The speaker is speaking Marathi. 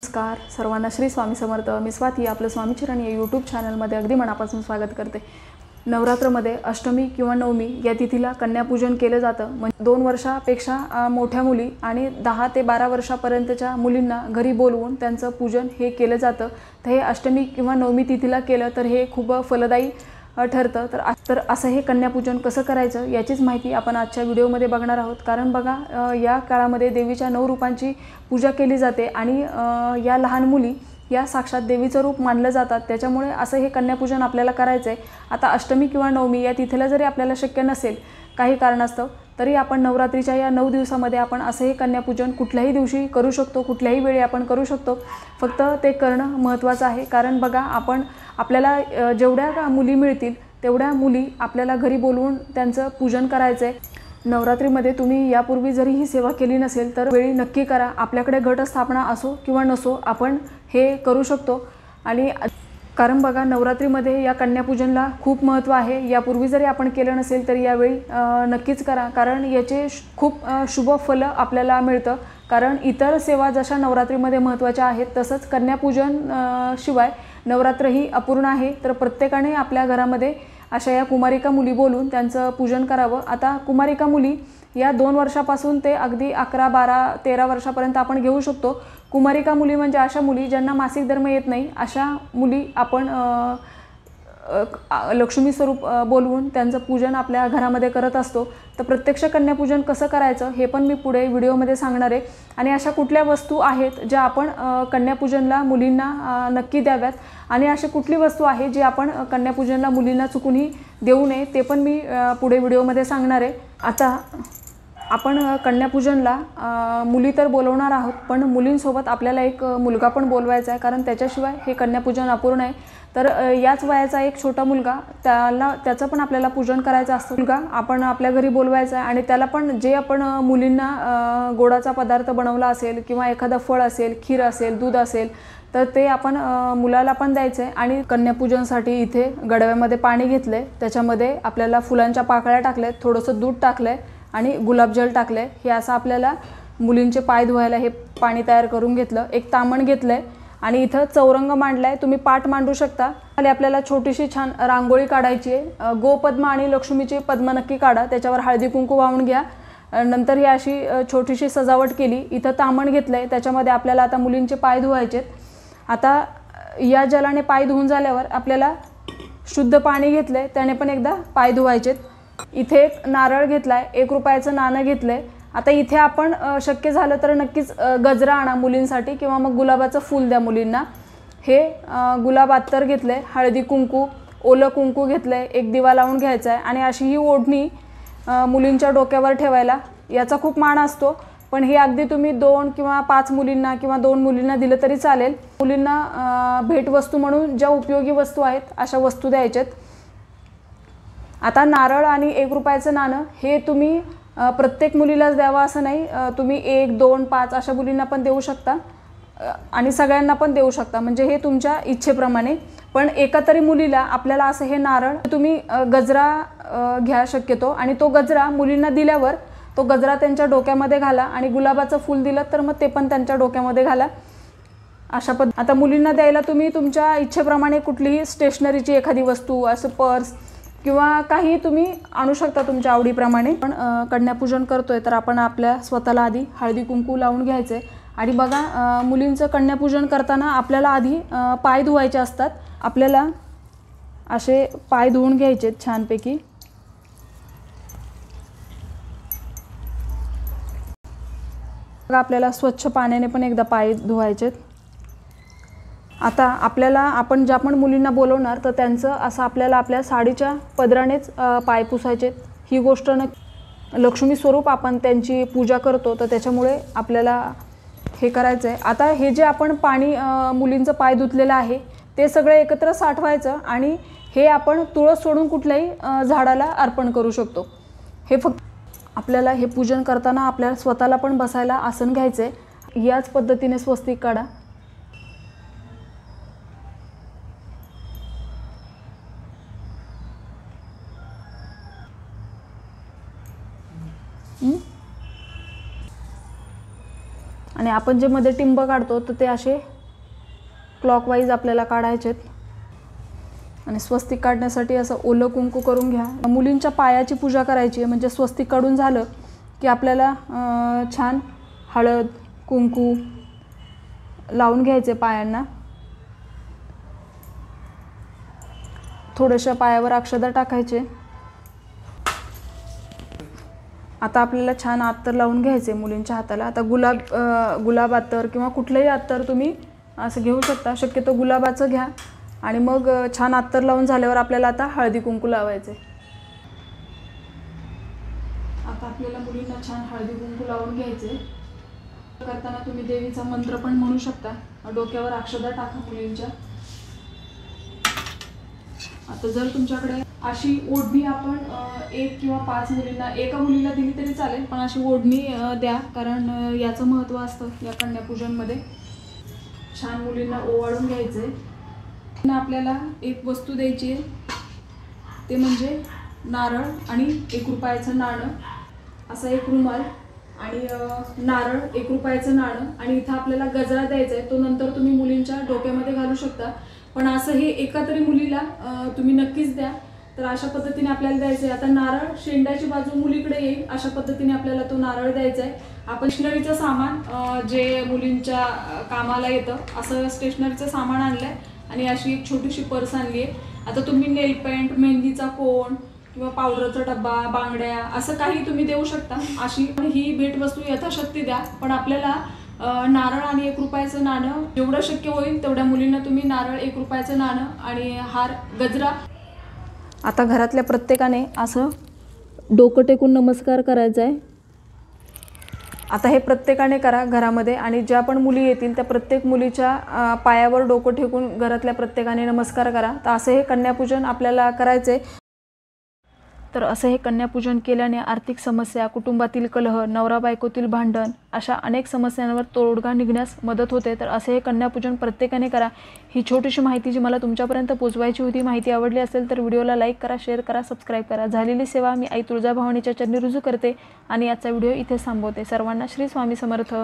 नमस्कार सर्वांना श्री स्वामी समर्थ। मी स्वाती आपलं स्वामीचरण या यूट्यूब चॅनलमध्ये अगदी मनापासून स्वागत करते। नवरात्रमध्ये अष्टमी किंवा नवमी या तिथीला कन्यापूजन केलं जातं। म्हणजे 2 वर्षापेक्षा मोठ्या मुली आणि 10 ते 12 वर्षापर्यंतच्या मुलींना घरी बोलवून त्यांचं पूजन हे केलं जातं। तर हे अष्टमी किंवा नवमी तिथीला केलं तर हे खूप फलदायी ठरतं। तर असं हे कन्यापूजन कसं करायचं याचीच माहिती आपण आजच्या व्हिडिओमध्ये बघणार आहोत। कारण बघा या काळामध्ये देवीच्या 9 रूपांची पूजा केली जाते आणि या लहान मुली या साक्षात देवीचं रूप मानलं जातात। त्याच्यामुळे असं हे कन्यापूजन आपल्याला करायचं आहे। आता अष्टमी किंवा नवमी या तिथीला जरी आपल्याला शक्य नसेल काही कारणास्तव तरी आपण नवरात्रीच्या या 9 दिवसामध्ये आपण असं हे कन्यापूजन कुठल्याही दिवशी करू शकतो, कुठल्याही वेळी आपण करू शकतो। फक्त ते करणं महत्त्वाचं आहे। कारण बघा आपल्याला जेवढ्या मुली मिळतील तेवढ्या मुली आपल्याला घरी बोलवून त्यांचं पूजन करायचं आहे। नवरात्रीमध्ये तुम्ही यापूर्वी जरी ही सेवा केली नसेल तर वेळी नक्की करा। आपल्याकडे घटस्थापना असो किंवा नसो आपण हे करू शकतो। आणि कारण बघा नवरात्रीमध्ये या कन्यापूजनला खूप महत्त्व आहे। यापूर्वी जरी आपण केलं नसेल तर यावेळी नक्कीच करा, कारण याचे खूप शुभ फल आपल्याला मिळतं। कारण इतर सेवा जशा नवरात्रीमध्ये महत्त्वाच्या आहेत तसंच कन्यापूजन शिवाय नवरात्रही अपूर्ण आहे। तर प्रत्येकाने आपल्या घरामध्ये अशा या कुमारिका मुली बोलून त्यांचं पूजन करावं। आता कुमारिका मुली या 2 वर्षापासून ते अगदी 11, 12, 13 वर्षापर्यंत आपण घेऊ शकतो। कुमारिका मुली म्हणजे अशा मुली ज्यांना मासिक धर्म येत नाही, अशा मुली आपण लक्ष्मी स्वरूप बोलवून त्यांचं पूजन आपल्या घरामध्ये करत असतो। तर प्रत्यक्ष कन्यापूजन कसं करायचं हे पण मी पुढे व्हिडिओमध्ये सांगणार आहे। आणि अशा कुठल्या वस्तू आहेत ज्या आपण कन्यापूजनला मुलींना नक्की द्याव्यात आणि अशी कुठली वस्तू आहे जी आपण कन्यापूजनला मुलींना चुकूनही देऊ नये ते पण मी पुढे व्हिडिओमध्ये सांगणार आहे। आता आपण कन्यापूजनला मुली तर बोलवणार आहोत, पण मुलींसोबत आपल्याला एक मुलगा पण बोलवायचा आहे। कारण त्याच्याशिवाय हे कन्यापूजन अपूर्ण आहे। तर याच वयाचा एक छोटा मुलगा त्याचं पण आपल्याला पूजन करायचं असतं। मुलगा आपण आपल्या घरी बोलवायचा आहे आणि त्याला पण जे आपण मुलींना गोडाचा पदार्थ बनवला असेल किंवा एखादा फळ असेल, खीर असेल, दूध असेल तर ते आपण मुलाला पण द्यायचं आहे। आणि कन्यापूजनसाठी इथे गडव्यामध्ये पाणी घेतलं आहे, त्याच्यामध्ये आपल्याला फुलांच्या पाकळ्या टाकल्या आहेत, थोडंसं दूध टाकलं आहे आणि गुलाबजल टाकलं आहे। हे असं आपल्याला मुलींचे पाय धुवायला हे पाणी तयार करून घेतलं। एक तामण घेतलं आहे आणि इथं चौरंग मांडला आहे, तुम्ही पाट मांडू शकता। खाली आपल्याला छोटीशी छान रांगोळी काढायची आहे। गोपद्म आणि लक्ष्मीची पद्म नक्की काढा, त्याच्यावर हळदी कुंकू वाहून घ्या। नंतर ही अशी छोटीशी सजावट केली। इथं तामण घेतलं आहे, त्याच्यामध्ये आपल्याला आता मुलींचे पाय धुवायचे आहेत। आता या जलाने पाय धुवून झाल्यावर आपल्याला शुद्ध पाणी घेतलं आहे, त्याने पण एकदा पाय धुवायचे आहेत। इथे एक नारळ घेतला आहे, 1 रुपयाचं नाणं घेतलं आहे। आता इथे आपण शक्य झालं तर नक्कीच गजरा आणा मुलींसाठी किंवा मग गुलाबाचं फूल द्या मुलींना। हे गुलाब अत्तर घेतलं आहे, हळदी कुंकू, ओलं कुंकू घेतलं आहे, एक दिवा लावून घ्यायचा आहे। आणि अशी ही ओढणी मुलींच्या डोक्यावर ठेवायला, याचा खूप मान असतो, पण हे अगदी तुम्ही 2 किंवा 5 मुलींना किंवा 2 मुलींना दिलं तरी चालेल। मुलींना भेटवस्तू म्हणून ज्या उपयोगी वस्तू आहेत अशा वस्तू द्यायच्यात। आता नारळ आणि 1 रुपयाचं नाणं हे तुम्ही प्रत्येक मुलीलाच द्यावं असं नाही, तुम्ही 1, 2, 5 अशा मुलींना पण देऊ शकता आणि सगळ्यांना पण देऊ शकता, म्हणजे हे तुमच्या इच्छेप्रमाणे। पण एका तरी मुलीला आपल्याला असं हे नारळ तुम्ही गजरा घ्या शक्यतो आणि तो गजरा मुलींना दिल्यावर तो गजरा त्यांच्या डोक्यामध्ये घाला आणि गुलाबाचं फूल दिलं तर मग ते पण त्यांच्या डोक्यामध्ये घाला। अशा आता मुलींना द्यायला तुम्ही तुमच्या इच्छेप्रमाणे कुठलीही स्टेशनरीची एखादी वस्तू, असं पर्स किंवा काही तुम्ही आणू शकता तुमच्या आवडीप्रमाणे। पण कन्यापूजन करतोय तर आपण आपल्या स्वतःला आधी हळदी कुंकू लावून घ्यायचे। आणि बघा मुलींचं कन्यापूजन करताना आपल्याला आधी पाय धुवायचे असतात। आपल्याला असे पाय धुवून घ्यायचे छानपैकी। आपल्याला स्वच्छ पाण्याने पण एकदा पाय धुवायचे। आता आपण ज्या पण मुलींना बोलवणार तर त्यांचं असं आपल्याला आपल्या साडीच्या पदरानेच पाय पुसायचे। ही गोष्ट लक्ष्मी स्वरूप आपण त्यांची पूजा करतो, तर त्याच्यामुळे आपल्याला हे करायचं आहे। आता हे जे आपण पाणी मुलींचं पाय धुतलेलं आहे ते सगळं एकत्र साठवायचं आणि हे आपण तुळस सोडून कुठल्याही झाडाला अर्पण करू शकतो। हे फक्त आपल्याला हे पूजन करताना आपल्याला स्वतःला पण बसायला आसन घ्यायचं आहे। याच पद्धतीने स्वस्तिक काढा। आणि आपण जे मध्ये टिंब काढतो तर ते असे क्लॉकवाईज आपल्याला काढायचे आणि स्वस्तिक काढण्यासाठी असं ओलं कुंकू करून घ्या. मुलींच्या पायाची पूजा करायची आहे, म्हणजे स्वस्तिक काढून झालं की आपल्याला छान हळद कुंकू लावून घ्यायचे पायांना. थोड्याशा पायावर अक्षदा टाकायचे. आता आपल्याला छान अत्तर लावून घ्यायचे मुलींच्या हाताला. आता गुलाब अत्तर किंवा कुठलंही अत्तर तुम्ही असं घेऊ शकता, शक्यतो गुलाबाचं घ्या. आणि मग छान अत्तर लावून झाल्यावर आपल्याला आता हळदी कुंकू लावायचे. आता आपल्याला मुलींना छान हळदी कुंकू लावून घ्यायचे. करताना तुम्ही देवीचा मंत्र पण म्हणू शकता. डोक्यावर अक्षदा टाका मुलींच्या. आता जर तुमच्याकडे अशी ओढणी आपण 1 किंवा 5 मुलींना, एका मुलीला दिली तरी चालेल, पण अशी ओढणी द्या, कारण याचं महत्त्व असतं या कन्यापूजनमध्ये. छान मुलींना ओवाळून घ्यायचे. आपल्याला एक वस्तू द्यायची आहे, ते म्हणजे नारळ आणि 1 रुपयाचं नाणं. असा एक रुमाल आणि नारळ, 1 रुपयाचं नाणं, आणि इथं आपल्याला गजरा द्यायचा आहे. तो नंतर तुम्ही मुलींच्या डोक्यामध्ये घालू शकता, पण असं हे एका तरी मुलीला तुम्ही नक्कीच द्या. तर अशा पद्धतीने आपल्याला द्यायचं आहे. आता नारळ शेंड्याची बाजू मुलीकडे येईल अशा पद्धतीने आपल्याला तो नारळ द्यायचा आहे. आपण स्टेशनरीचं सामान जे मुलींच्या कामाला येतं असं स्टेशनरीचं सामान आणलं आहे आणि अशी एक छोटीशी पर्स आणली आहे. आता तुम्ही नेल पेंट, मेहंदीचा कोन किंवा पावडरचा डब्बा, बांगड्या असं काही तुम्ही देऊ शकता. अशी ही भेटवस्तू यथाशक्ती द्या, पण आपल्याला नारळ आणि 1 रुपयाचं नाणं जेवढं शक्य होईल तेवढ्या मुलींना तुम्ही नारळ, 1 रुपयाचं नाणं आणि हार, गजरा. आता घरातल्या प्रत्येकाने असं डोकं टेकून नमस्कार करायचा आहे. आता हे प्रत्येकाने करा घरामध्ये, आणि ज्या पण मुली येतील त्या प्रत्येक मुलीच्या पायावर डोकं ठेवून घरातल्या प्रत्येकाने नमस्कार करा. तर असं हे कन्यापूजन आपल्याला करायचं आहे. तर असं हे कन्यापूजन केल्याने आर्थिक समस्या, कुटुंबातील कलह, नवरा बायकोतील भांडण अशा अनेक समस्यांवर तोडगा निघण्यास मदत होते. तर असे हे कन्यापूजन प्रत्येकाने करा. ही छोटीशी माहिती जी मला तुमच्यापर्यंत पोहोचवायची होती. माहिती आवडली असेल तर व्हिडिओला लाईक करा, शेअर करा, सबस्क्राईब करा. झालेली सेवा मी आई तुळजाभवानीच्या चरणी रुजू करते आणि आजचा व्हिडिओ इथे थांबवते. सर्वांना श्री स्वामी समर्थ.